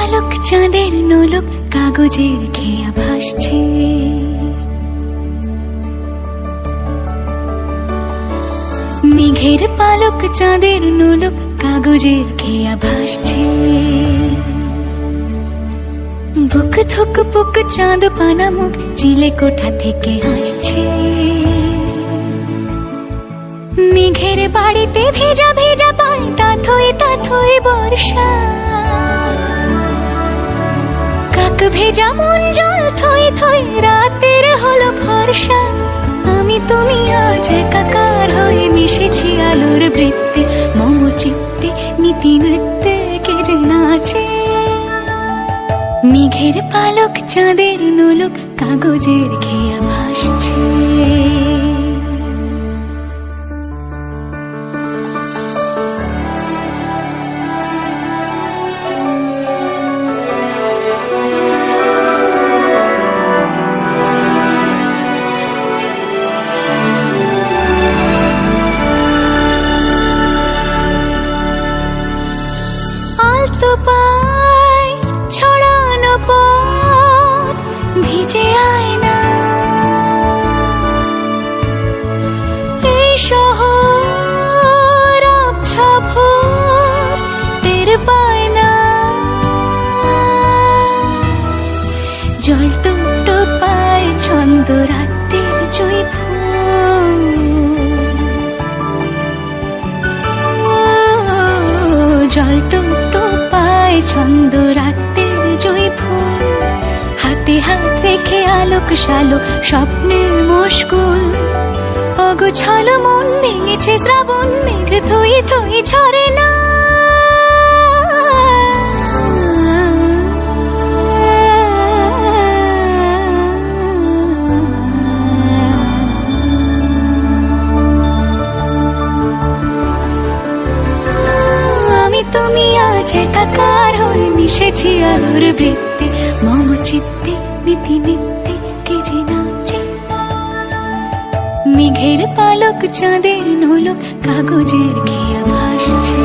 পালক চাঁদের নোলক কাগজের খেয়া ভাসছে। মেঘের পালক চাঁদের নোলক কাগজের খেয়া ভাসছে। বুক থুক পুক চাঁদ পানা মুখ চিলে কোঠা থেকে হাসছে। মেঘের বাড়িতে ভেজা ভেজা পায় তাথই বর্ষা। কাক ভেজা মন জল থই থই রাতের হলো ভরসা। আমি তুমি আজ একাকার হয়ে মিশেছি আলোর বৃত্তে। মম চিত্তে নীতি নৃত্যে কে যে নাচে। মেঘের পালক চাঁদের নোলক কাগজের খেয়া ভাসছে। ছড়ানো পথ ভিজে আয়না। এই শহর আবছা ভোর টের পায় না। জল টুকটো পায় ছন্দ রাতের জুঁই ফুল। জল টুকটো পায় ছন্দ রাতের জুঁই ফুল। হাতে হাত রেখে আলোক শালোক স্বপ্নের মশগুল। অগোছালো মন ভেঙেছে শ্রাবণ মেঘ থই থই ঝরে না। তুমি আজ একাকার হয়ে মিশেছি আলোর বৃত্তে। মম চিত্তে নীতি নিত্যে কে যে নাচে। মেঘের পালক চাঁদের নোলক কাগজের খেয়া ভাসছে।